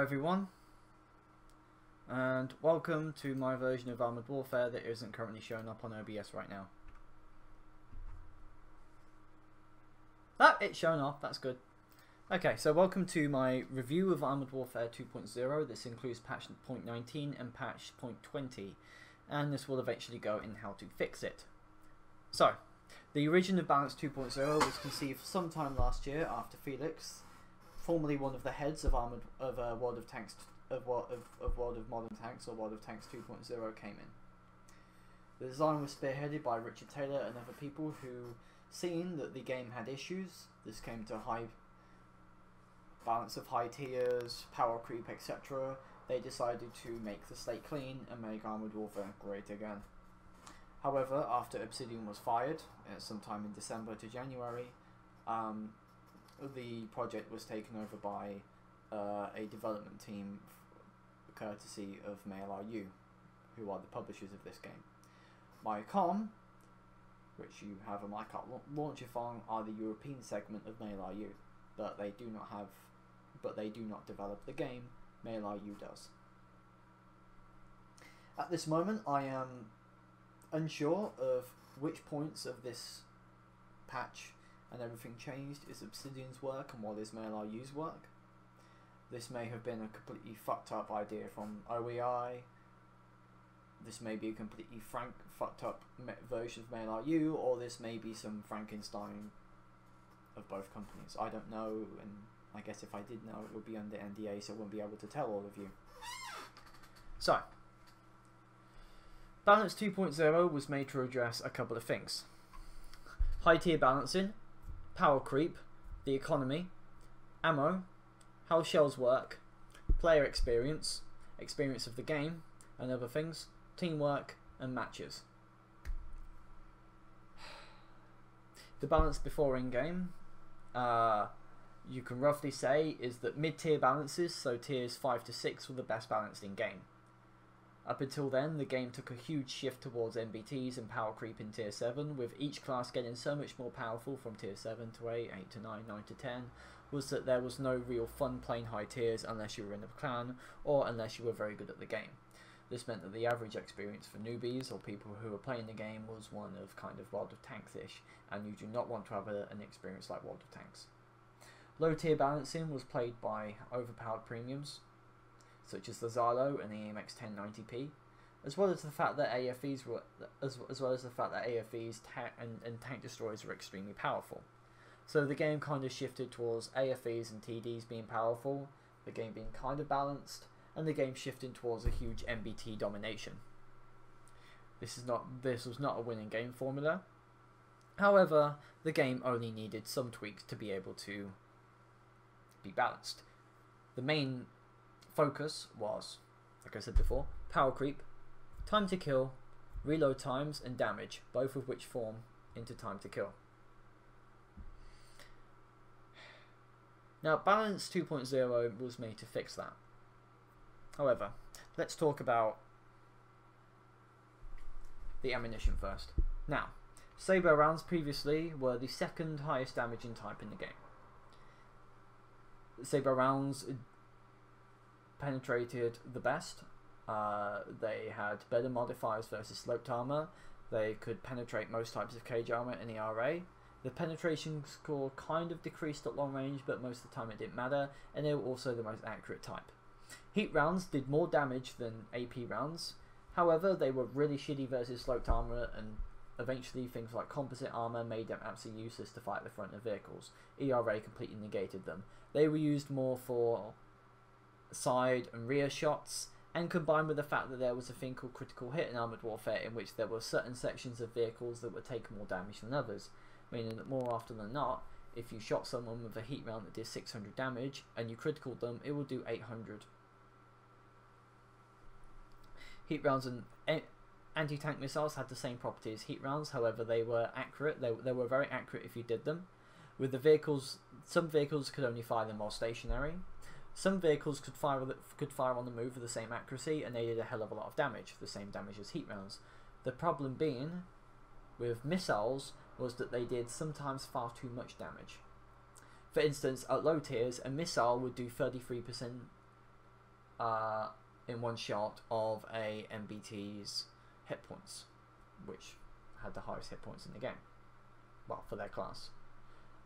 everyone, and welcome to my version of Armored Warfare that isn't currently showing up on OBS right now. Ah, it's showing up, that's good. Okay, so welcome to my review of Armored Warfare 2.0. This includes patch 0.19 and patch 0.20, and this will eventually go in how to fix it. So, the origin of Balance 2.0 was conceived sometime last year after Felix, formerly one of the heads of World of Tanks, World of Modern Tanks, or World of Tanks 2.0 came in. The design was spearheaded by Richard Taylor and other people who, seeing that the game had issues, this came to high balance of high tiers, power creep, etc., they decided to make the slate clean and make Armored Warfare great again. However, after Obsidian was fired, sometime in December to January, the project was taken over by a development team courtesy of Mail.ru, who are the publishers of this game. Mycom, which you have a MyCart launcher from, are the European segment of Mail.ru, but they do not develop the game. Mail.ru does. At this moment, I am unsure of which points of this patch and everything changed is Obsidian's work and what is Mail.ru's work. This may have been a completely fucked up idea from OEI. This may be a completely fucked up version of Mail.ru, or this may be some Frankenstein of both companies. I don't know, and I guess if I did know, it would be under NDA, so I wouldn't be able to tell all of you. So, Balance 2.0 was made to address a couple of things: high tier balancing, power creep, the economy, ammo, how shells work, player experience, experience of the game and other things, teamwork and matches. The balance before in-game, you can roughly say, is that mid-tier balances, so tiers 5 to 6, were the best balanced in-game. Up until then, the game took a huge shift towards MBTs and power creep in tier 7, with each class getting so much more powerful from tier 7 to 8, 8 to 9, 9 to 10, was that there was no real fun playing high tiers unless you were in a clan, or unless you were very good at the game. This meant that the average experience for newbies, or people who were playing the game, was one of kind of World of Tanks-ish, and you do not want to have an experience like World of Tanks. Low tier balancing was played by overpowered premiums, such as the Zalo and the AMX 1090p, as well as the fact that AFEs were, and tank destroyers were extremely powerful. So the game kind of shifted towards AFEs and TDs being powerful, the game being kind of balanced, and the game shifting towards a huge MBT domination. This was not a winning game formula. However, the game only needed some tweaks to be able to be balanced. The main focus was, like I said before, power creep, time to kill, reload times and damage, both of which form into time to kill. Now, Balance 2.0 was made to fix that. However, let's talk about the ammunition first. Now, Saber rounds previously were the second highest damaging type in the game. Saber rounds penetrated the best. They had better modifiers versus sloped armor. They could penetrate most types of cage armor in the RA. The penetration score kind of decreased at long range, but most of the time it didn't matter, and they were also the most accurate type. Heat rounds did more damage than AP rounds. However, they were really shitty versus sloped armor, and eventually things like composite armor made them absolutely useless to fight the front of vehicles. ERA completely negated them. They were used more for side and rear shots, and combined with the fact that there was a thing called critical hit in Armored Warfare, in which there were certain sections of vehicles that would take more damage than others, meaning that more often than not, if you shot someone with a heat round that did 600 damage and you critical them, it will do 800. Heat rounds and anti-tank missiles had the same property as heat rounds, however they were accurate. They were very accurate if you did them. With the vehicles, some vehicles could only fire them while stationary. Some vehicles could fire on the move with the same accuracy, and they did a hell of a lot of damage, the same damage as heat rounds. The problem being with missiles was that they did sometimes far too much damage. For instance, at low tiers, a missile would do 33% in one shot of a MBT's hit points, which had the highest hit points in the game, well, for their class.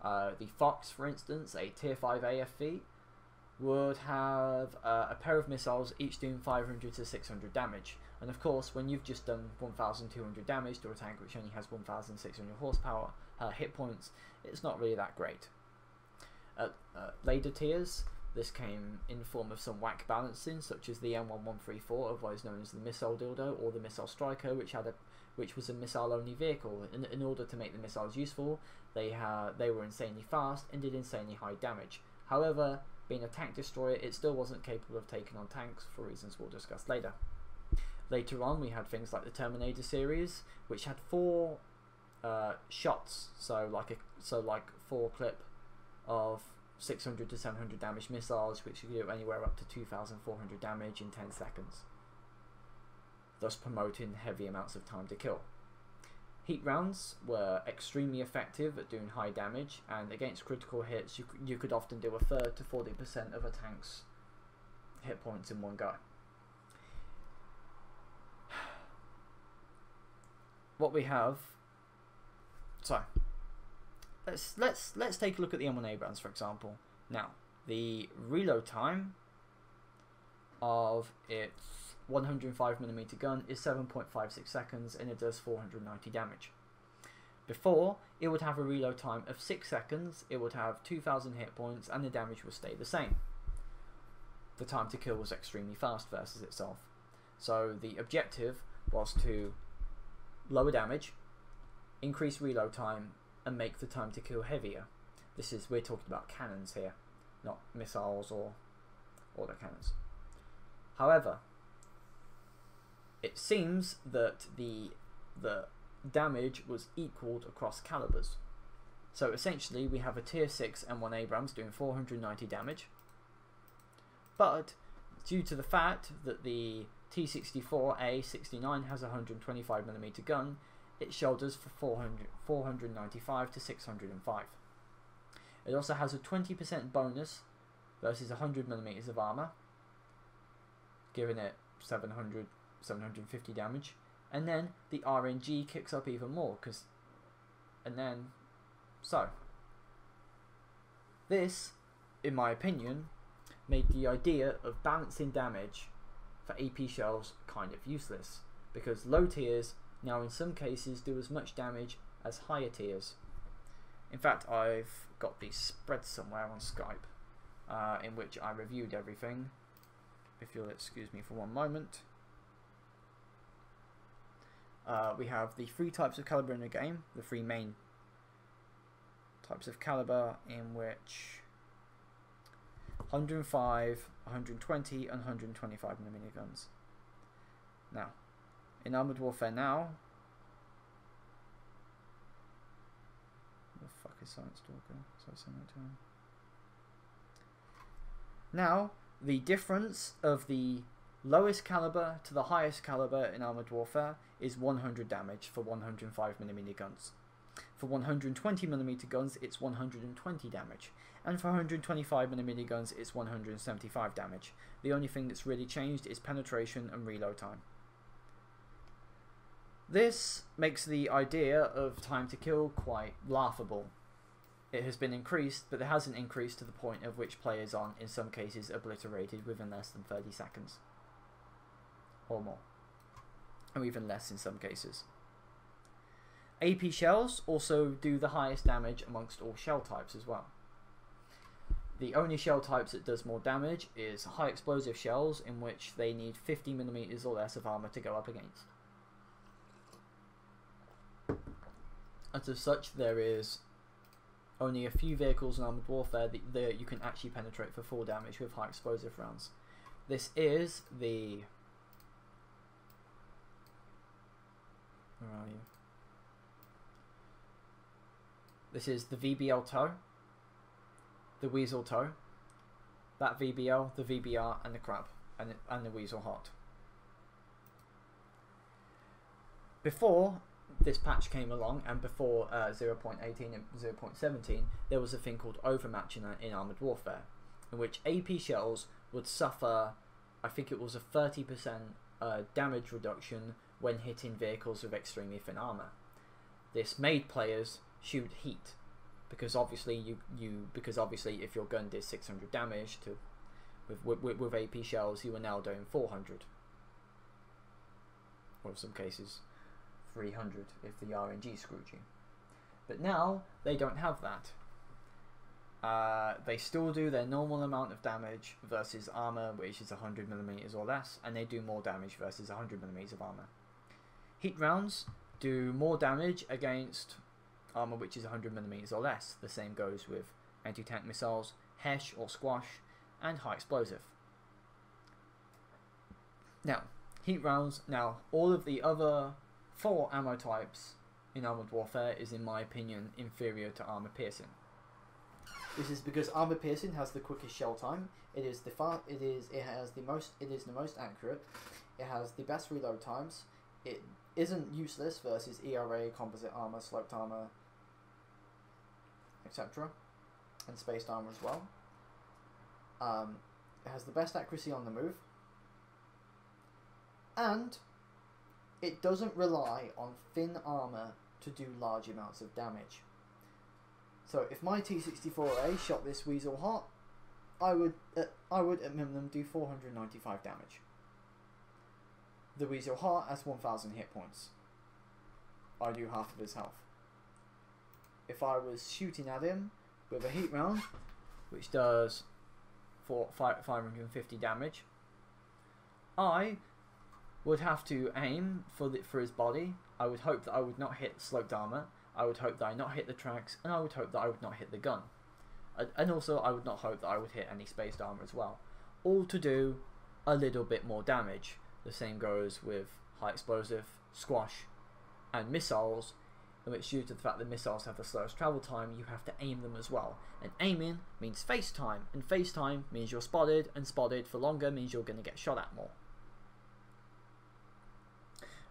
The Fox, for instance, a tier 5 AFV, would have a pair of missiles each doing 500 to 600 damage. And of course, when you've just done 1200 damage to a tank which only has 1600 horsepower hit points, it's not really that great. Later tiers, this came in the form of some whack balancing, such as the M1134, otherwise known as the Missile Dildo, or the Missile Striker, which was a missile-only vehicle. In order to make the missiles useful, they were insanely fast and did insanely high damage. However, being a tank destroyer, it still wasn't capable of taking on tanks for reasons we'll discuss later. Later on, we had things like the Terminator series, which had 4 shots, so like 4 clip of 600 to 700 damage missiles, which could do anywhere up to 2400 damage in 10 seconds, thus promoting heavy amounts of time to kill. Heat rounds were extremely effective at doing high damage, and against critical hits you could often do a third to 40% of a tank's hit points in one go. What we have, so let's take a look at the M1 Abrams, for example. Now, the reload time of its 105mm gun is 7.56 seconds, and it does 490 damage. Before, it would have a reload time of 6 seconds, it would have 2000 hit points, and the damage would stay the same. The time to kill was extremely fast versus itself. So the objective was to lower damage, increase reload time, and make the time to kill heavier. We're talking about cannons here, not missiles or autocannons. However, it seems that the damage was equaled across calibers. So essentially we have a tier 6 M1 Abrams doing 490 damage, but due to the fact that the T-64A69 has a 125mm gun, it shoulders for 495 to 605. It also has a 20% bonus versus 100mm of armor, giving it 750 damage, and then the RNG kicks up even more, this, in my opinion, made the idea of balancing damage for AP shells kind of useless, because low tiers now in some cases do as much damage as higher tiers. In fact, I've got these spreads somewhere on Skype in which I reviewed everything. If you'll excuse me for one moment. We have the 3 types of caliber in the game, the 3 main types of caliber, in which 105, 120 and 125mm guns. Now, in Armoured Warfare now, the fuck is Science Stalker? So I send that to him. Now, the difference of the lowest caliber to the highest caliber in Armoured Warfare is 100 damage for 105mm guns. For 120mm guns, it's 120 damage, and for 125mm guns, it's 175 damage. The only thing that's really changed is penetration and reload time. This makes the idea of time to kill quite laughable. It has been increased, but it hasn't increased to the point of which players are, in some cases, obliterated within less than 30 seconds. Or more. Or even less in some cases. AP shells also do the highest damage amongst all shell types as well. The only shell types that does more damage is high explosive shells, in which they need 50mm or less of armor to go up against. As such, there is only a few vehicles in Armoured Warfare that you can actually penetrate for full damage with high explosive rounds. This is the... Where are you? This is the VBL TOW, the Weasel TOW, that VBL, the VBR, and the Crab, and the Weasel Hot. Before this patch came along, and before 0.18 and 0.17, there was a thing called overmatching in Armoured Warfare, in which AP shells would suffer I think it was a 30% damage reduction when hitting vehicles with extremely thin armor. This made players shoot heat, because obviously if your gun did 600 damage to with AP shells, you were now doing 400, or in some cases 300 if the RNG screwed you. But now they don't have that. They still do their normal amount of damage versus armor, which is 100mm or less, and they do more damage versus 100mm of armor. Heat rounds do more damage against armor which is 100mm or less. The same goes with anti-tank missiles, HESH or squash, and high explosive. Now, heat rounds. Now, all of the other 4 ammo types in Armored Warfare is, in my opinion, inferior to armor piercing. This is because armor piercing has the quickest shell time. It is the most accurate. It has the best reload times. It isn't useless versus ERA, composite armor, sloped armor, etc., and spaced armor as well. It has the best accuracy on the move, and it doesn't rely on thin armor to do large amounts of damage. So if my T-64A shot this weasel hot, I would at minimum do 495 damage. The weasel hot has 1000 hit points. I do half of his health. If I was shooting at him with a heat round, which does 550 damage, I would have to aim for his body. I would hope that I would not hit sloped armor. I would hope that I not hit the tracks, and I would hope that I would not hit the gun. And also I would not hope that I would hit any spaced armor as well. All to do a little bit more damage. The same goes with high explosive, squash, and missiles, in which due to the fact that missiles have the slowest travel time, you have to aim them as well. And aiming means face time, and face time means you're spotted, and spotted for longer means you're going to get shot at more.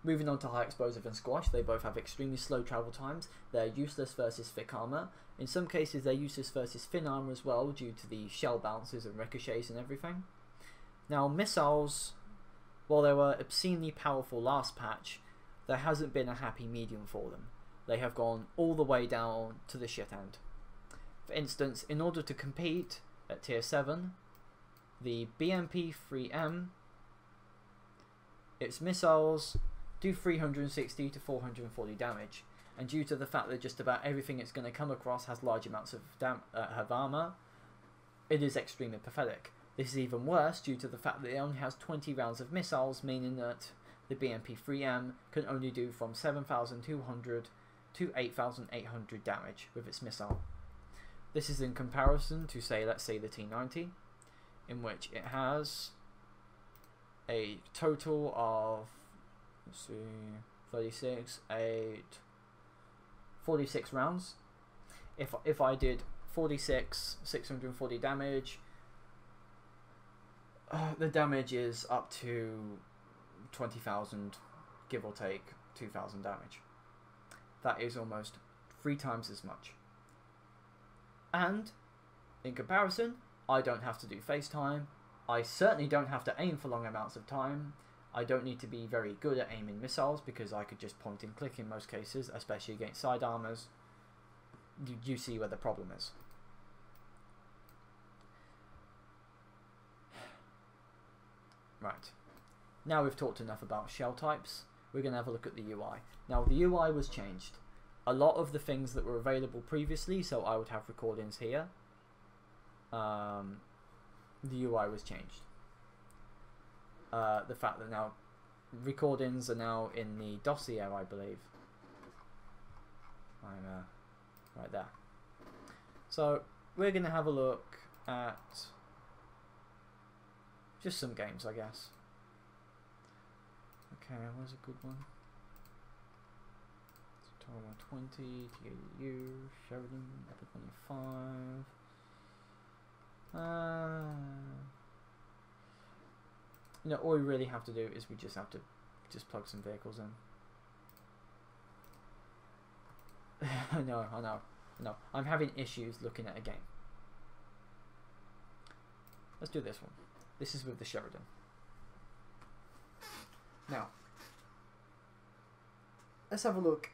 Moving on to high explosive and squash, they both have extremely slow travel times. They're useless versus thick armor. In some cases they're useless versus thin armor as well, due to the shell bounces and ricochets and everything. Now missiles, while they were obscenely powerful last patch, there hasn't been a happy medium for them. They have gone all the way down to the shit end. For instance, in order to compete at tier 7, the BMP-3M, its missiles do 360 to 440 damage, and due to the fact that just about everything it's going to come across has large amounts of armor, it is extremely pathetic. This is even worse due to the fact that it only has 20 rounds of missiles, meaning that the BMP-3M can only do from 7,200 to 8,800 damage with its missile. This is in comparison to, let's say the T-90, in which it has a total of, let's see, 46 rounds. If I did 46, 640 damage, the damage is up to 20,000, give or take 2,000 damage. That is almost 3 times as much. And in comparison, I don't have to do face time. I certainly don't have to aim for long amounts of time. I don't need to be very good at aiming missiles, because I could just point and click in most cases, especially against side armors. You see where the problem is. Right. Now we've talked enough about shell types, we're going to have a look at the UI. Now the UI was changed. A lot of the things that were available previously, so I would have recordings here, the UI was changed. The fact that now recordings are now in the dossier, I believe. I'm right there. So we're going to have a look at just some games, I guess. Okay, where's a good one? Total 20, TAU, Sheridan, Epic 25. You know, all we really have to do is we just have to plug some vehicles in. I know. I'm having issues looking at a game. Let's do this one. This is with the Sheridan. Now, let's have a look.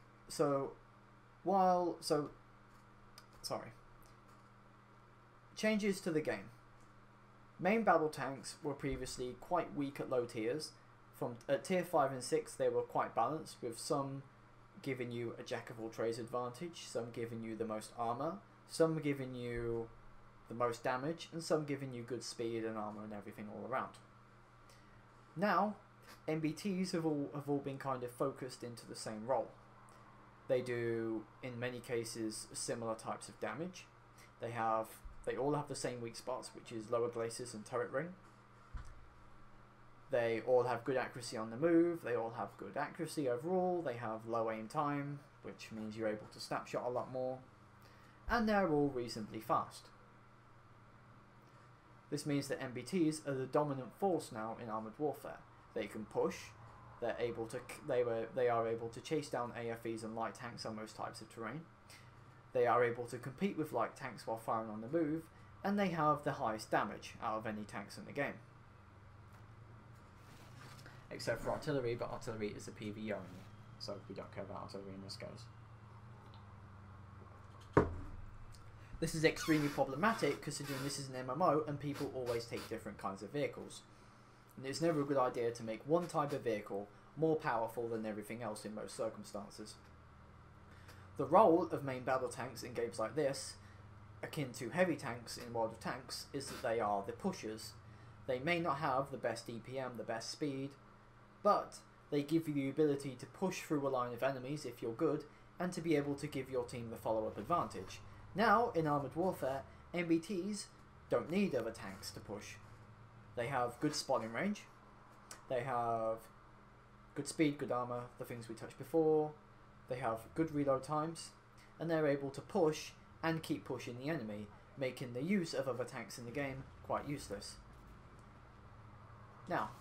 Changes to the game. Main battle tanks were previously quite weak at low tiers. At tier 5 and 6 they were quite balanced, with some giving you a jack of all trades advantage, some giving you the most armor, some giving you the most damage, and some giving you good speed and armor and everything all around. Now, MBTs have all been kind of focused into the same role. They do, in many cases, similar types of damage. They all have the same weak spots, which is lower glacis and turret ring. They all have good accuracy on the move. They all have good accuracy overall. They have low aim time, which means you're able to snapshot a lot more. And they're all reasonably fast. This means that MBTs are the dominant force now in armoured warfare. They can push. They are able to chase down AFEs and light tanks on most types of terrain. They are able to compete with light tanks while firing on the move, and they have the highest damage out of any tanks in the game. Except for artillery, but artillery is a PvE only, so we don't care about artillery in this case. This is extremely problematic considering this is an MMO and people always take different kinds of vehicles. And it's never a good idea to make one type of vehicle more powerful than everything else in most circumstances. The role of main battle tanks in games like this, akin to heavy tanks in World of Tanks, is that they are the pushers. They may not have the best DPM, the best speed, but they give you the ability to push through a line of enemies if you're good, and to be able to give your team the follow-up advantage. Now, in Armoured Warfare, MBTs don't need other tanks to push. They have good spotting range, they have good speed, good armour, the things we touched before, they have good reload times, and they're able to push and keep pushing the enemy, making the use of other tanks in the game quite useless. Now,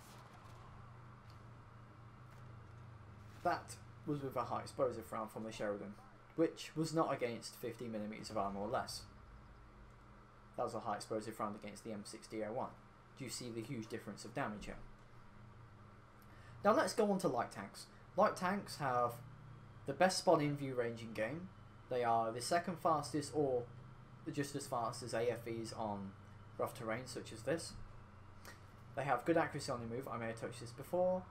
that was with a high explosive round from the Sheridan, which was not against 50mm of armour or less. That was a high explosive round against the M60A1. Do you see the huge difference of damage here? Now let's go on to light tanks. Light tanks have the best spotting view range in game. They are the second fastest, or just as fast as AFEs on rough terrain such as this. They have good accuracy on the move, I may have touched this before,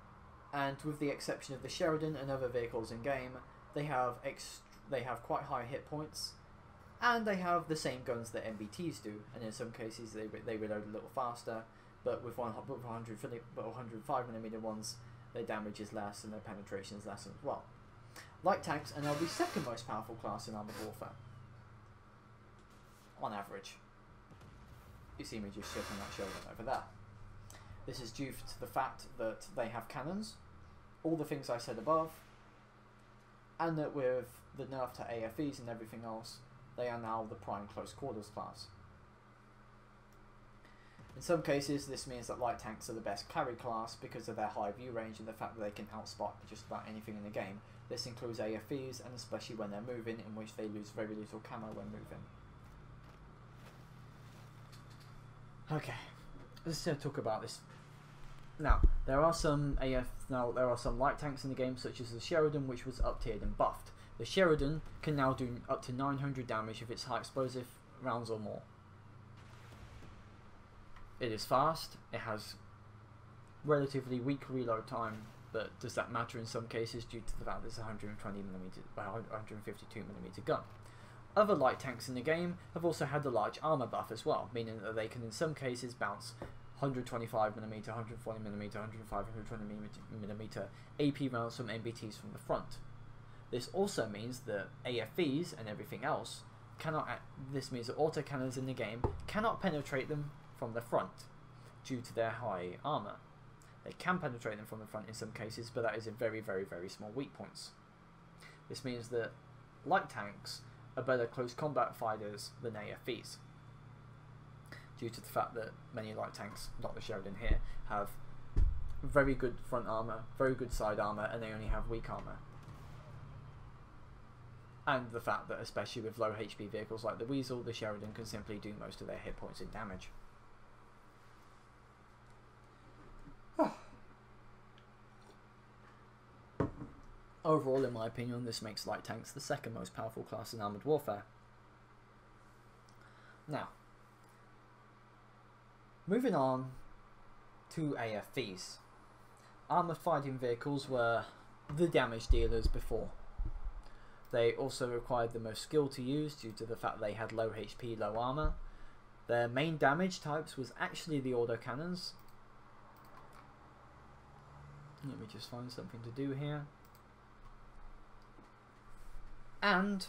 and with the exception of the Sheridan and other vehicles in game, they have quite high hit points, and they have the same guns that MBTs do, and in some cases they reload a little faster, but with 105mm ones, their damage is less and their penetration is less as well. Light tanks are now the second most powerful class in Armoured Warfare, on average. You see me just shifting that shoulder over there. This is due to the fact that they have cannons, all the things I said above, and that with the nerf to AFEs and everything else, they are now the prime close quarters class. In some cases, this means that light tanks are the best carry class because of their high view range and the fact that they can outspot just about anything in the game. This includes AFEs, and especially when they're moving, in which they lose very little camo when moving. Okay, let's talk about this. Now, there are some light tanks in the game, such as the Sheridan, which was up-tiered and buffed. The Sheridan can now do up to 900 damage if it's high explosive rounds or more. It is fast, it has relatively weak reload time, but does that matter in some cases due to the fact that it's a 152mm gun. Other light tanks in the game have also had the large armor buff as well, meaning that they can in some cases bounce 125mm, 140mm, 105mm AP rounds from MBTs from the front. This also means that AFEs and everything else this means that autocannons in the game cannot penetrate them from the front due to their high armor. They can penetrate them from the front in some cases, but that is in very, very, very small weak points. This means that light tanks are better close combat fighters than AFEs, due to the fact that many light tanks, not the Sheridan here, have very good front armor, very good side armor, and they only have weak armor. And the fact that, especially with low HP vehicles like the Weasel, the Sheridan can simply do most of their hit points in damage. Overall, in my opinion, this makes light tanks the second most powerful class in armoured warfare. Now, moving on to AFVs. Armoured fighting vehicles were the damage dealers before. They also required the most skill to use due to the fact they had low HP, low armour. Their main damage types was actually the autocannons. Let me just find something to do here. And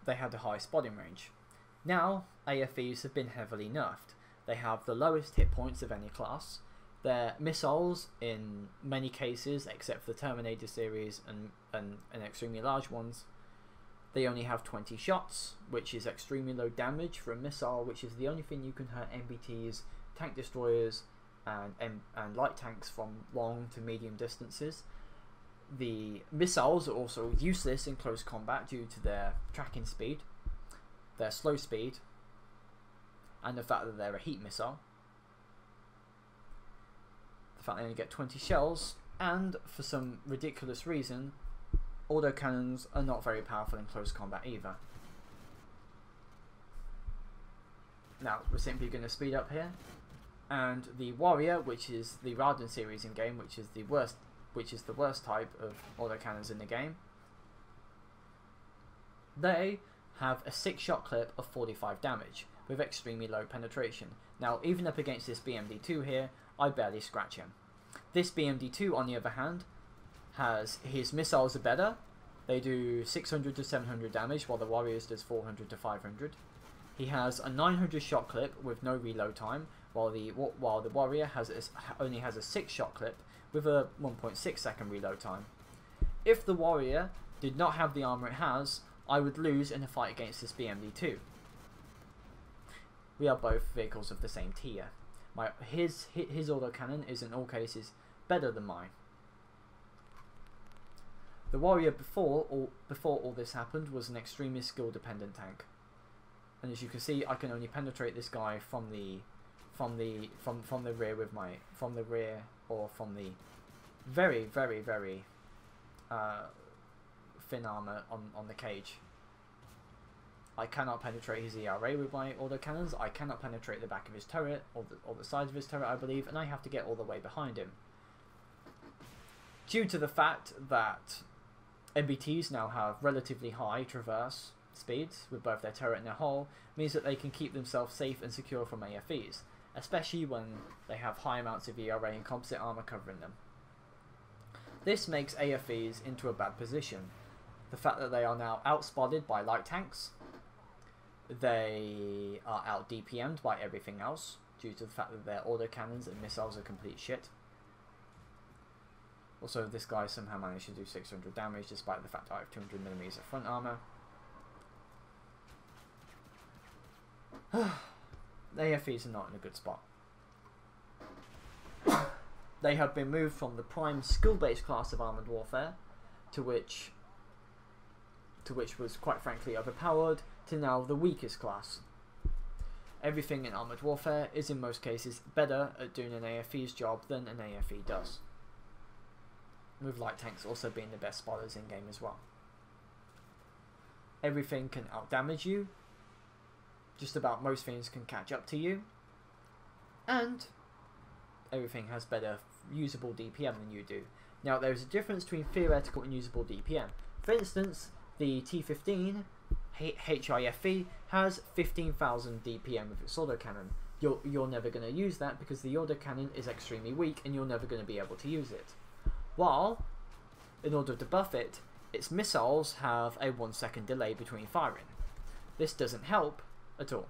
they had a high spotting range. Now, AFVs have been heavily nerfed. They have the lowest hit points of any class. Their missiles, in many cases, except for the Terminator series and extremely large ones, they only have 20 shots, which is extremely low damage for a missile, which is the only thing you can hurt MBTs, tank destroyers, and light tanks from long to medium distances. The missiles are also useless in close combat due to their tracking speed, their slow speed, and the fact that they're a heat missile. The fact they only get 20 shells, and for some ridiculous reason, autocannons are not very powerful in close combat either. Now, we're simply going to speed up here, and the Warrior, which is the Raden series in game, which is the worst type of autocannons in the game, they have a 6-shot clip of 45 damage with extremely low penetration. Now, even up against this BMD2 here, I barely scratch him. This BMD2, on the other hand, his missiles are better. They do 600 to 700 damage, while the Warrior's does 400 to 500. He has a 900 shot clip with no reload time, while the Warrior only has a 6-shot clip with a 1.6 second reload time. If the Warrior did not have the armor it has, I would lose in a fight against this BMD2. We are both vehicles of the same tier. His autocannon is in all cases better than mine. The Warrior before all this happened was an extremely skill dependent tank, and as you can see, I can only penetrate this guy from the rear with or from the very thin armor on the cage. I cannot penetrate his ERA with my autocannons. I cannot penetrate the back of his turret or the sides of his turret, I believe, and I have to get all the way behind him. Due to the fact that MBTs now have relatively high traverse speeds with both their turret and their hull, means that they can keep themselves safe and secure from AFVs, especially when they have high amounts of ERA and composite armor covering them. This makes AFVs into a bad position. The fact that they are now outspotted by light tanks, they are out DPM'd by everything else due to the fact that their autocannons and missiles are complete shit. Also, this guy somehow managed to do 600 damage despite the fact that I have 200mm of front armor. The AFVs are not in a good spot. They have been moved from the prime skill-based class of armoured warfare, to which was quite frankly overpowered, to now the weakest class. Everything in armoured warfare is in most cases better at doing an AFV's job than an AFV does, with light tanks also being the best spotters in game as well. Everything can outdamage you, just about most things can catch up to you, and everything has better usable DPM than you do. Now, there's a difference between theoretical and usable DPM. For instance, the T15 HIFV has 15,000 DPM with its autocannon. You're never going to use that because the autocannon is extremely weak and you're never going to be able to use it. While, in order to buff it, its missiles have a 1 second delay between firing. This doesn't help at all.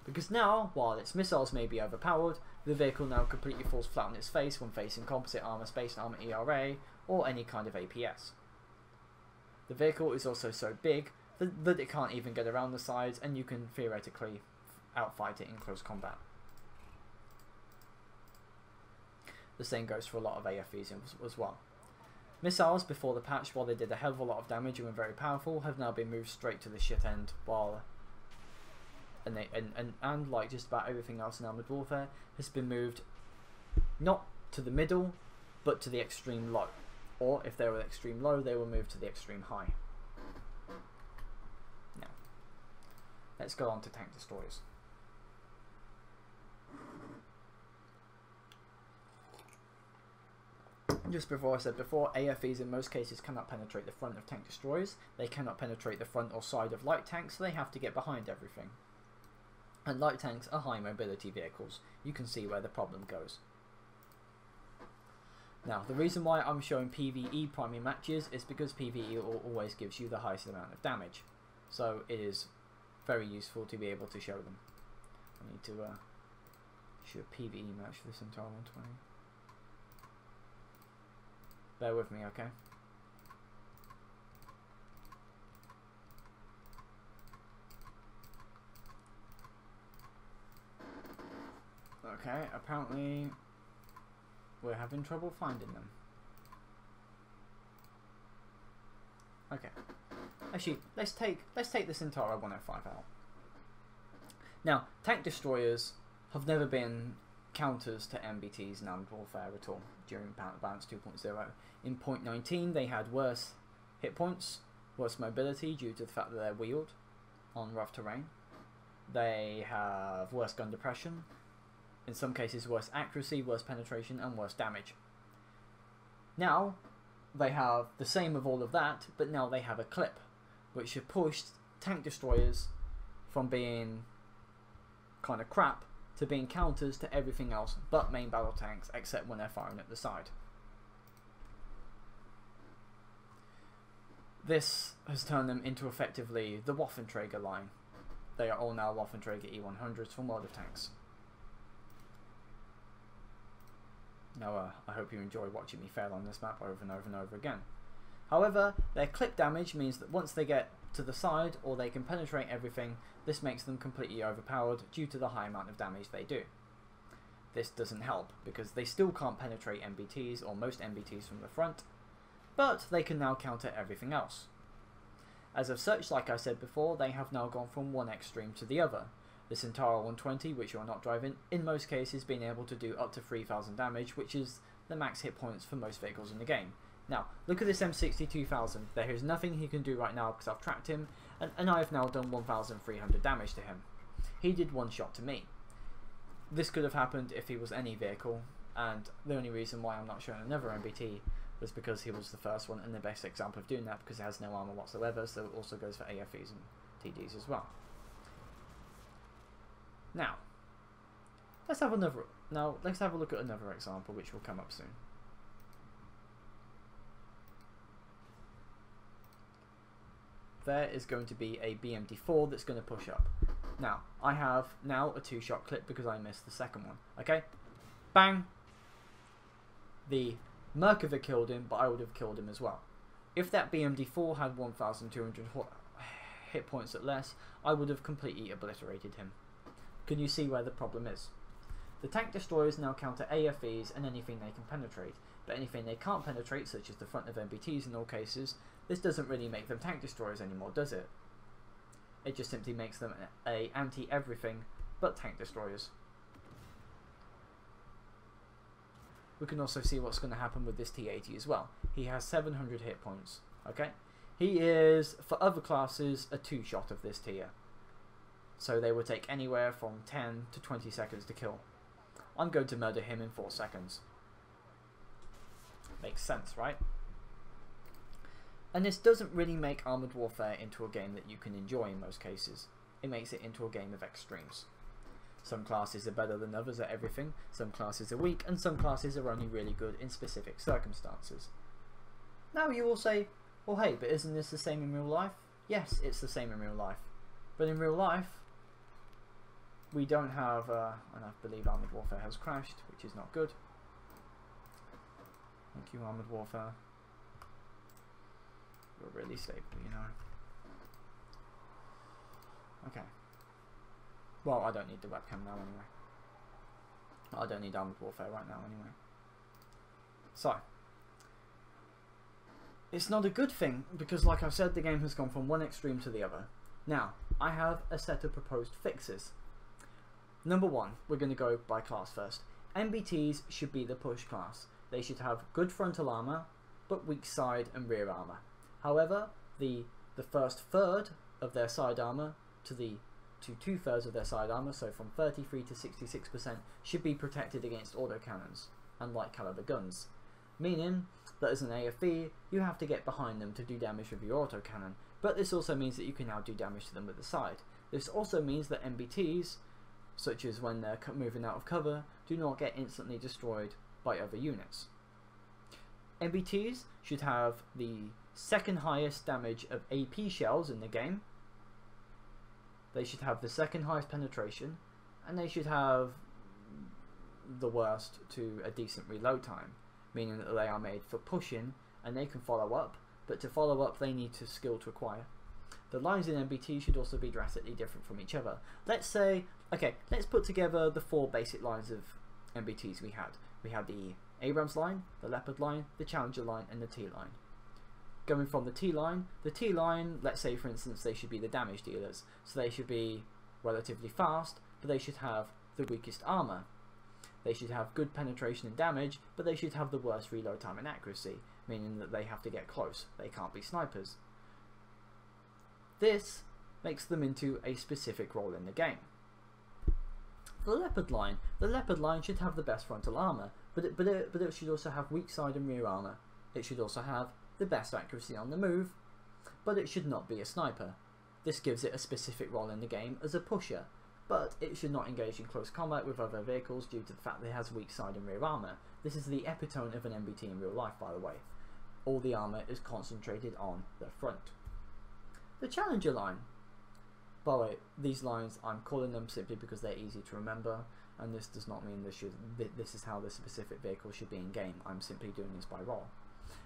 Because now, while its missiles may be overpowered, the vehicle now completely falls flat on its face when facing composite armor, space armor, ERA, or any kind of APS. The vehicle is also so big that it can't even get around the sides, and you can theoretically outfight it in close combat. The same goes for a lot of AFVs as well. Missiles before the patch, while they did a hell of a lot of damage and were very powerful, have now been moved straight to the shit end, and like just about everything else in armoured warfare, has been moved not to the middle, but to the extreme low. or if they were extreme low, they will move to the extreme high. Now, let's go on to tank destroyers. Just before I said before, AFEs in most cases cannot penetrate the front of tank destroyers. They cannot penetrate the front or side of light tanks, so they have to get behind everything. And light tanks are high mobility vehicles. You can see where the problem goes. Now, the reason why I'm showing PvE primary matches is because PvE always gives you the highest amount of damage. So it is very useful to be able to show them. I need to show a PvE match for this entire 120. Bear with me, okay? Okay, apparently we're having trouble finding them. Okay. Actually, let's take this entire 105 out. Now, tank destroyers have never been counters to MBTs in Armored Warfare at all during Balance 2.0. In 0.19 they had worse hit points, worse mobility due to the fact that they're wheeled on rough terrain. They have worse gun depression, in some cases worse accuracy, worse penetration and worse damage. Now they have the same of all of that, but now they have a clip which have pushed tank destroyers from being kind of crap to being counters to everything else but main battle tanks, except when they're firing at the side. This has turned them into effectively the Waffenträger line. They are all now Waffenträger E100s from World of Tanks. Now I hope you enjoy watching me fail on this map over and over and over again. However, their clip damage means that once they get to the side or they can penetrate everything, this makes them completely overpowered due to the high amount of damage they do. This doesn't help because they still can't penetrate MBTs or most MBTs from the front, but they can now counter everything else. As of such, like I said before, they have now gone from one extreme to the other. This entire 120, which you are not driving, in most cases being able to do up to 3000 damage, which is the max hit points for most vehicles in the game. Now, look at this M62000. There is nothing he can do right now because I've tracked him, and I have now done 1300 damage to him. He did one shot to me. This could have happened if he was any vehicle, and the only reason why I'm not showing another MBT was because he was the first one and the best example of doing that because it has no armor whatsoever, so it also goes for AFEs and TDs as well. Now, let's have a look at another example which will come up soon. There is going to be a BMD4 that's going to push up. Now, I have now a 2-shot clip because I missed the second one. Okay? Bang! The Merkava killed him, but I would have killed him as well. If that BMD4 had 1200 hit points at less, I would have completely obliterated him. Can you see where the problem is? The tank destroyers now counter AFEs and anything they can penetrate, but anything they can't penetrate, such as the front of MBTs in all cases, this doesn't really make them tank destroyers anymore, does it? It just simply makes them a anti-everything but tank destroyers. We can also see what's going to happen with this T80 as well. He has 700 hit points. Okay, he is, for other classes, a 2-shot of this tier. So they would take anywhere from 10 to 20 seconds to kill. I'm going to murder him in 4 seconds. Makes sense, right? And this doesn't really make Armoured Warfare into a game that you can enjoy in most cases. It makes it into a game of extremes. Some classes are better than others at everything, some classes are weak, and some classes are only really good in specific circumstances. Now you will say, well hey, but isn't this the same in real life? Yes, it's the same in real life. But in real life, we don't have, and I believe Armoured Warfare has crashed, which is not good. Thank you, Armoured Warfare. You're really stable, you know. Okay. Well, I don't need the webcam now anyway. I don't need Armoured Warfare right now anyway. So, it's not a good thing because, like I said, the game has gone from one extreme to the other. Now, I have a set of proposed fixes. Number one, we're going to go by class first. MBTs should be the push class. They should have good frontal armor, but weak side and rear armour. However, the first third of their side armour to 2/3 of their side armour, so from 33 to 66%, should be protected against autocannons and light caliber guns, meaning that as an AFE you have to get behind them to do damage with your autocannon, but this also means that you can now do damage to them with the side. This also means that MBTs, such as when they're moving out of cover, do not get instantly destroyed by other units. MBTs should have the second highest damage of AP shells in the game, they should have the second highest penetration, and they should have the worst to a decent reload time, meaning that they are made for pushing and they can follow up, but to follow up they need to skill to acquire. The lines in MBT should also be drastically different from each other. Let's say, okay, let's put together the 4 basic lines of MBTs we had. We had the Abrams line, the Leopard line, the Challenger line, and the T line. Going from the T line, let's say for instance they should be the damage dealers, so they should be relatively fast, but they should have the weakest armour. They should have good penetration and damage, but they should have the worst reload time and accuracy, meaning that they have to get close, they can't be snipers. This makes them into a specific role in the game. The Leopard line should have the best frontal armour, but it should also have weak side and rear armour. It should also have the best accuracy on the move, but it should not be a sniper. This gives it a specific role in the game as a pusher, but it should not engage in close combat with other vehicles due to the fact that it has weak side and rear armour. This is the epitome of an MBT in real life, by the way. All the armour is concentrated on the front. The Challenger line. By the way, these lines, I'm calling them simply because they're easy to remember, and this does not mean this is how the specific vehicle should be in game. I'm simply doing this by role.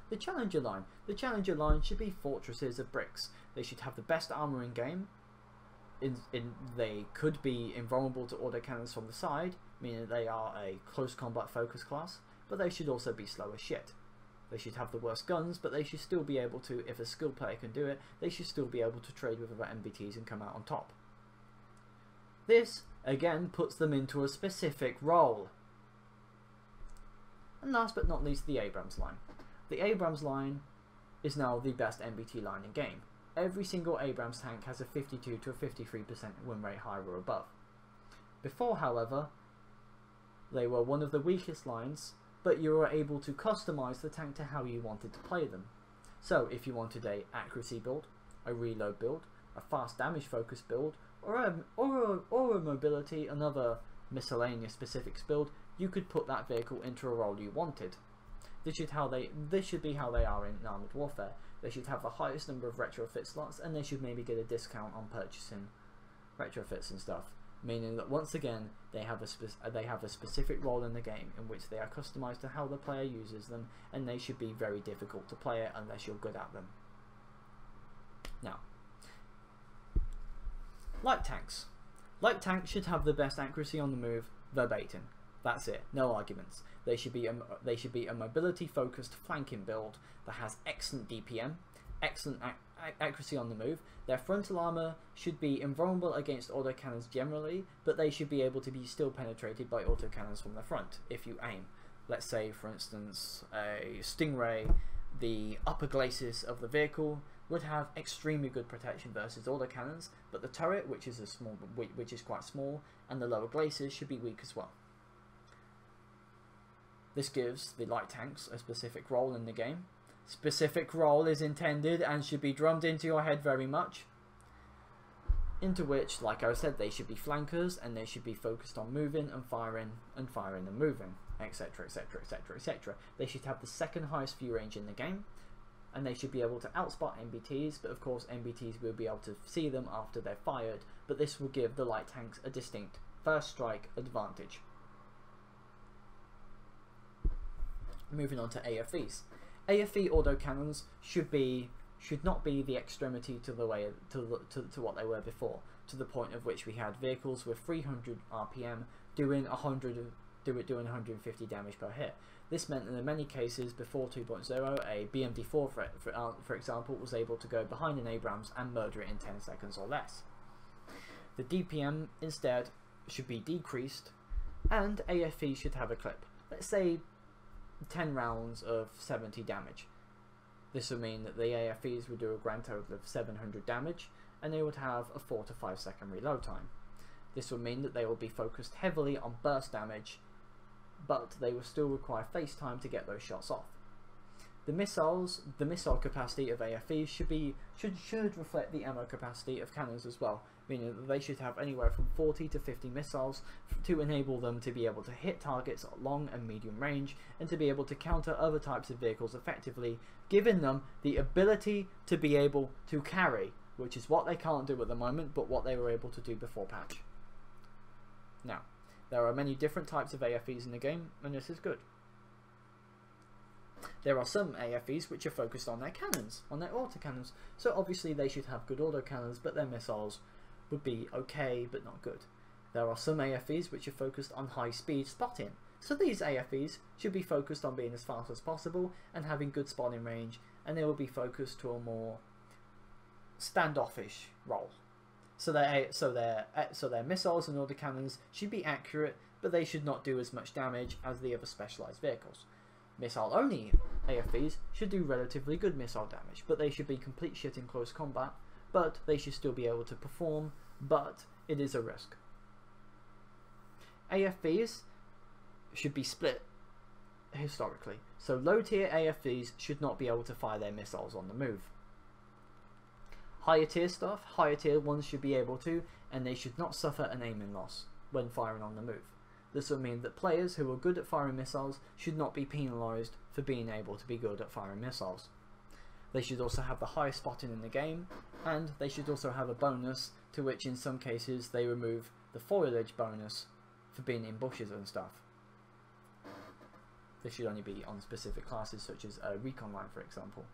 The Challenger line should be fortresses of bricks. They should have the best armour in game. They could be invulnerable to autocannons from the side, meaning they are a close combat focus class, but they should also be slow as shit. They should have the worst guns, but they should still be able to, if a skilled player can do it, they should still be able to trade with other MBTs and come out on top. This, again, puts them into a specific role. And last but not least, the Abrams line. The Abrams line is now the best MBT line in game. Every single Abrams tank has a 52 to a 53% win rate higher or above. Before, however, they were one of the weakest lines, but you were able to customize the tank to how you wanted to play them. So if you wanted a accuracy build, a reload build, a fast damage focus build, or a mobility, another miscellaneous specifics build, you could put that vehicle into a role you wanted. This should be how they are in Armoured Warfare. They should have the highest number of retrofit slots, and they should maybe get a discount on purchasing retrofits and stuff. Meaning that once again they have a specific role in the game in which they are customized to how the player uses them, and they should be very difficult to play it unless you're good at them. Now, light tanks. Light tanks should have the best accuracy on the move verbatim. That's it, no arguments. They should be a mobility focused flanking build that has excellent DPM, excellent accuracy on the move. Their frontal armour should be invulnerable against autocannons generally, but they should be able to be still penetrated by autocannons from the front if you aim. Let's say for instance a Stingray, the upper glacis of the vehicle would have extremely good protection versus autocannons, but the turret, which is quite small, and the lower glacis should be weak as well. This gives the light tanks a specific role in the game. Specific role is intended and should be drummed into your head very much. Into which, like I said, they should be flankers, and they should be focused on moving and firing and moving, etc, etc, etc, etc. They should have the second highest view range in the game, and they should be able to outspot MBTs, but of course MBTs will be able to see them after they're fired, but this will give the light tanks a distinct first strike advantage. Moving on to AFVs. AFV autocannons should not be the extremity to what they were before, to the point of which we had vehicles with 300 RPM doing 150 damage per hit. This meant that in many cases before 2.0, a BMD4 for example was able to go behind an Abrams and murder it in 10 seconds or less. The DPM instead should be decreased, and AFV should have a clip. Let's say 10 rounds of 70 damage. This would mean that the AFEs would do a grand total of 700 damage, and they would have a 4 to 5 second reload time. This would mean that they will be focused heavily on burst damage, but they will still require face time to get those shots off. The missile capacity of AFEs should reflect the ammo capacity of cannons as well, meaning that they should have anywhere from 40 to 50 missiles to enable them to be able to hit targets at long and medium range, and to be able to counter other types of vehicles effectively, giving them the ability to be able to carry, which is what they can't do at the moment, but what they were able to do before patch. Now, there are many different types of AFEs in the game, and this is good. There are some AFEs which are focused on their cannons, on their autocannons, so obviously they should have good autocannons, but their missiles would be okay but not good. There are some AFEs which are focused on high speed spotting, so these AFEs should be focused on being as fast as possible and having good spotting range, and they will be focused to a more standoffish role. So their missiles and autocannons should be accurate, but they should not do as much damage as the other specialised vehicles. Missile-only AFEs should do relatively good missile damage, but they should be complete shit in close combat, but they should still be able to perform, but it is a risk. AFEs should be split historically, so low-tier AFEs should not be able to fire their missiles on the move. Higher tier ones should be able to, and they should not suffer an aiming loss when firing on the move. This will mean that players who are good at firing missiles should not be penalised for being able to be good at firing missiles. They should also have the highest spotting in the game, and they should also have a bonus to which in some cases they remove the foliage bonus for being in bushes and stuff. This should only be on specific classes such as a recon line, for example.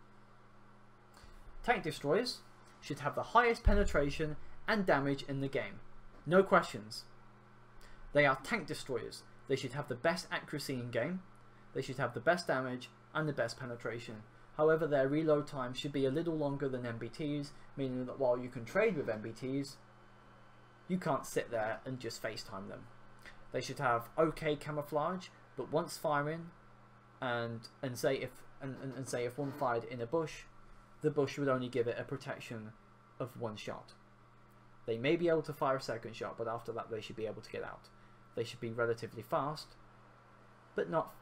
Tank destroyers should have the highest penetration and damage in the game. No questions. They are tank destroyers. They should have the best accuracy in game, they should have the best damage and the best penetration. However, their reload time should be a little longer than MBTs, meaning that while you can trade with MBTs, you can't sit there and just FaceTime them. They should have okay camouflage, but once firing, and say if one fired in a bush, the bush would only give it a protection of one shot. They may be able to fire a second shot, but after that they should be able to get out. They should be relatively fast, but not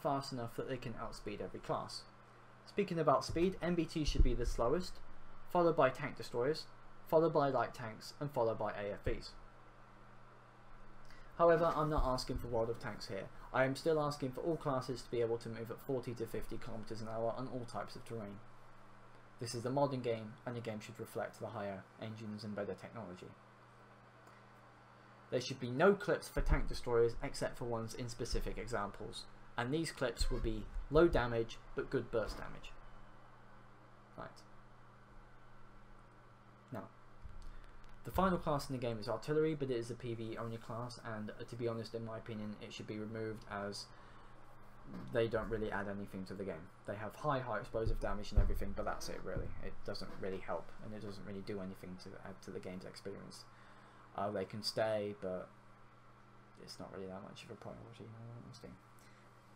fast enough that they can outspeed every class. Speaking about speed, MBT should be the slowest, followed by tank destroyers, followed by light tanks, and followed by AFEs. However, I'm not asking for World of Tanks here. I am still asking for all classes to be able to move at 40 to 50 km an hour on all types of terrain. This is a modern game, and the game should reflect the higher engines and better technology. There should be no clips for tank destroyers except for ones in specific examples, and these clips will be low damage but good burst damage. Right. Now, the final class in the game is artillery, but it is a PvE only class, and to be honest, in my opinion, it should be removed as they don't really add anything to the game. They have high explosive damage and everything, but that's it really. It doesn't really help, and it doesn't really do anything to add to the game's experience. They can stay, but it's not really that much of a priority.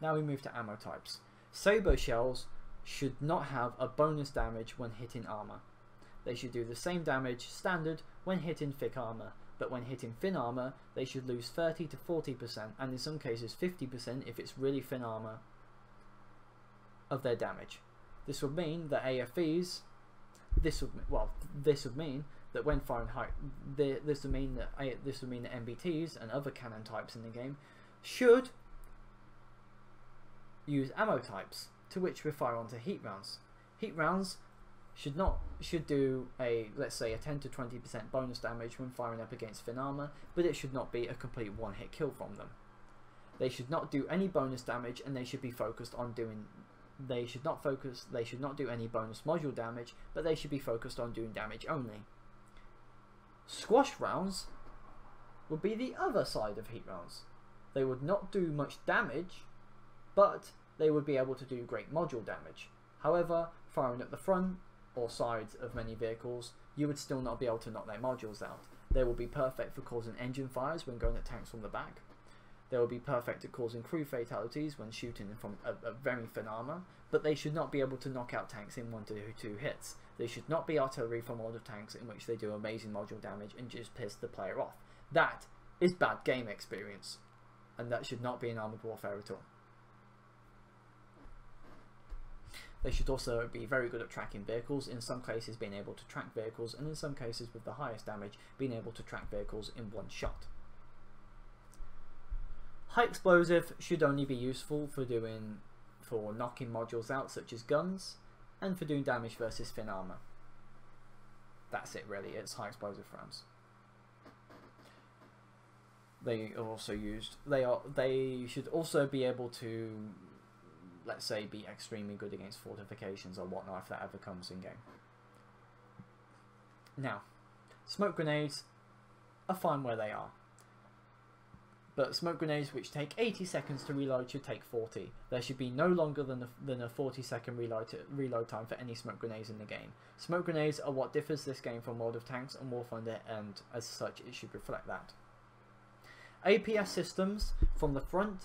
Now we move to ammo types. Saber shells should not have a bonus damage when hitting armor. They should do the same damage standard when hitting thick armor, but when hitting thin armor, they should lose 30 to 40%, and in some cases 50% if it's really thin armor, of their damage. This would mean that AFEs, this would mean that when firing high, this would mean that MBTs and other cannon types in the game should use ammo types to which we fire onto heat rounds. Heat rounds should do a, let's say, a 10 to 20% bonus damage when firing up against thin armor, but it should not be a complete one-hit kill from them. They should not do any bonus damage, and they should be focused on doing. They should not do any bonus module damage, but they should be focused on doing damage only. Squash rounds would be the other side of heat rounds. They would not do much damage, but they would be able to do great module damage. However, firing at the front or sides of many vehicles, you would still not be able to knock their modules out. They will be perfect for causing engine fires when going at tanks from the back. They will be perfect at causing crew fatalities when shooting from a very thin armor, but they should not be able to knock out tanks in 1 to 2 hits. They should not be artillery from a lot of tanks in which they do amazing module damage and just piss the player off. That is bad game experience, and that should not be in Armoured Warfare at all. They should also be very good at tracking vehicles, in some cases being able to track vehicles, and in some cases with the highest damage being able to track vehicles in one shot. High explosive should only be useful for knocking modules out such as guns, and for doing damage versus thin armor. That's it really, it's high explosive rounds. They are also used, they should also be able to, let's say, be extremely good against fortifications or whatnot if that ever comes in game. Now, smoke grenades are fine where they are. But smoke grenades which take 80 seconds to reload should take 40. There should be no longer than a 40-second reload time for any smoke grenades in the game. Smoke grenades are what differs this game from World of Tanks and War Thunder, and as such it should reflect that. APS systems from the front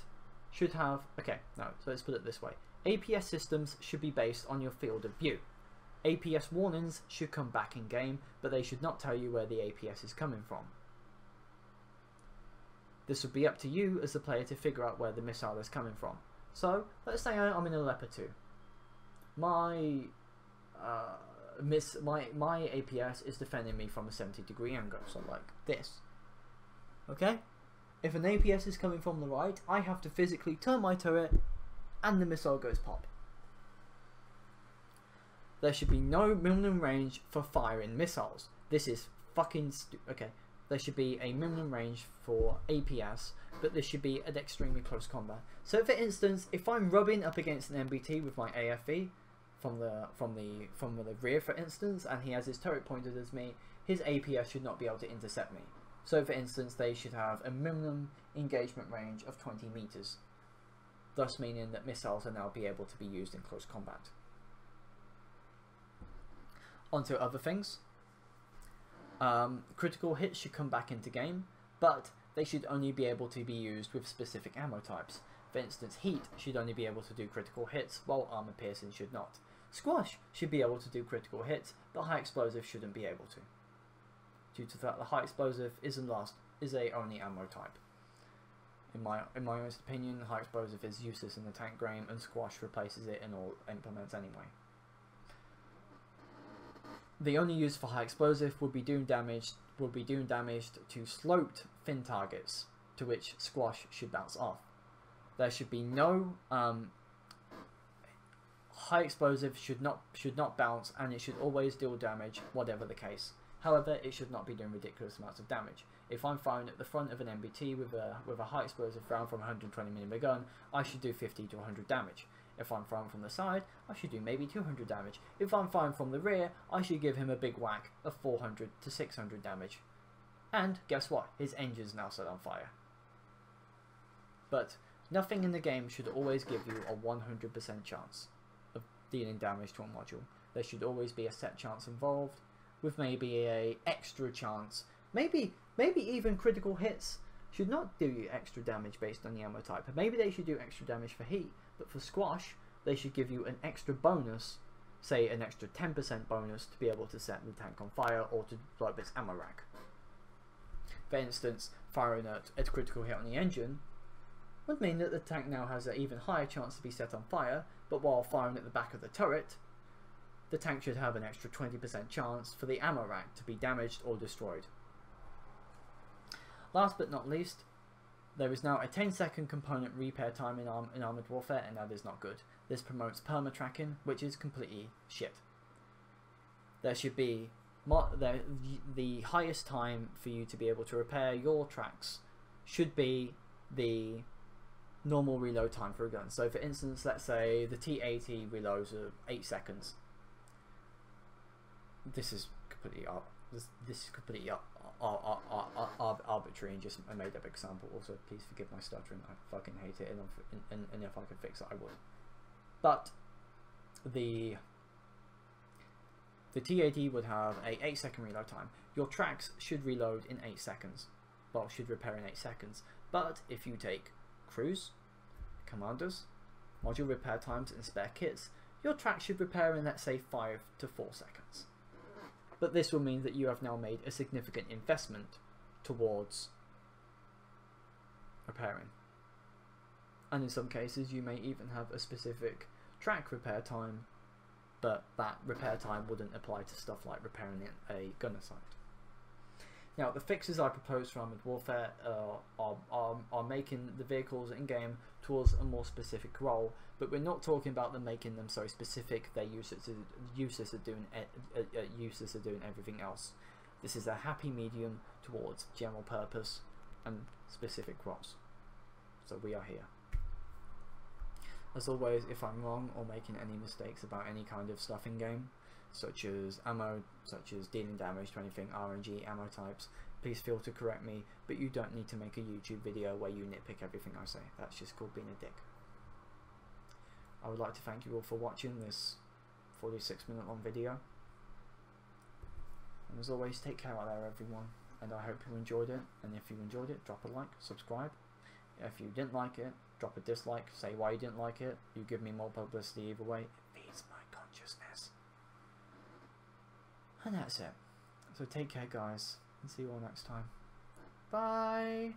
should have... Okay, no, so let's put it this way. APS systems should be based on your field of view. APS warnings should come back in game, but they should not tell you where the APS is coming from. This would be up to you as the player to figure out where the missile is coming from. So, let's say I'm in a Leopard 2. My APS is defending me from a 70-degree angle, so like this. Okay? If an APS is coming from the right, I have to physically turn my turret and the missile goes pop. There should be no minimum range for firing missiles. This is fucking okay. There should be a minimum range for APS, but this should be at extremely close combat. So for instance, if I'm rubbing up against an MBT with my AFE from the rear for instance, and he has his turret pointed at me, his APS should not be able to intercept me. So for instance, they should have a minimum engagement range of 20 meters, thus meaning that missiles are now be able to be used in close combat. Onto other things. Critical hits should come back into game, but they should only be able to be used with specific ammo types. For instance, heat should only be able to do critical hits, while armor piercing should not. Squash should be able to do critical hits, but high explosive shouldn't be able to, due to the fact the high explosive is a only ammo type. In my honest opinion, high explosive is useless in the tank game, and squash replaces it in all implements anyway. The only use for high explosive would be doing damage to sloped thin targets, to which squash should bounce off. There should be no high explosive should not bounce, and it should always deal damage, whatever the case. However, it should not be doing ridiculous amounts of damage. If I'm firing at the front of an MBT with a high explosive round from a 120mm gun, I should do 50 to 100 damage. If I'm firing from the side, I should do maybe 200 damage. If I'm firing from the rear, I should give him a big whack of 400 to 600 damage. And guess what? His engine's now set on fire. But nothing in the game should always give you a 100% chance of dealing damage to a module. There should always be a set chance involved, with maybe a extra chance. Maybe even critical hits should not do you extra damage based on the ammo type. Maybe they should do extra damage for heat, but for squash, they should give you an extra bonus, say an extra 10% bonus to be able to set the tank on fire or to blow up its ammo rack. For instance, firing at a critical hit on the engine would mean that the tank now has an even higher chance to be set on fire, but while firing at the back of the turret, the tank should have an extra 20% chance for the ammo rack to be damaged or destroyed. Last but not least, there is now a 10-second component repair time in Armoured Warfare, and that is not good. This promotes perma-tracking, which is completely shit. There should be the highest time for you to be able to repair your tracks should be the normal reload time for a gun. So for instance, let's say the T80 reloads at 8 seconds. This is completely arbitrary and just a made up example. Also, please forgive my stuttering. I fucking hate it, and if I could fix it, I would. But the T80 would have a 8-second reload time. Your tracks should reload in 8 seconds. Well, should repair in 8 seconds. But if you take crews, commanders, module repair times and spare kits, your track should repair in, let's say, 5 to 4 seconds. But this will mean that you have now made a significant investment towards repairing. And in some cases you may even have a specific track repair time, but that repair time wouldn't apply to stuff like repairing a gunner site. Now, the fixes I propose for Armoured Warfare are making the vehicles in-game towards a more specific role, but we're not talking about them making them so specific they're useless at doing everything else. This is a happy medium towards general purpose and specific roles. So we are here. As always, if I'm wrong or making any mistakes about any kind of stuff in-game, such as ammo, such as dealing damage to anything RNG ammo types, please feel to correct me, but you don't need to make a YouTube video where you nitpick everything I say. That's just called being a dick. I would like to thank you all for watching this 46-minute long video. And as always, take care out there, everyone. And I hope you enjoyed it. And if you enjoyed it, drop a like, subscribe. If you didn't like it, drop a dislike, say why you didn't like it. You give me more publicity either way. It feeds my consciousness. And that's it. So take care, guys, and see you all next time. Bye!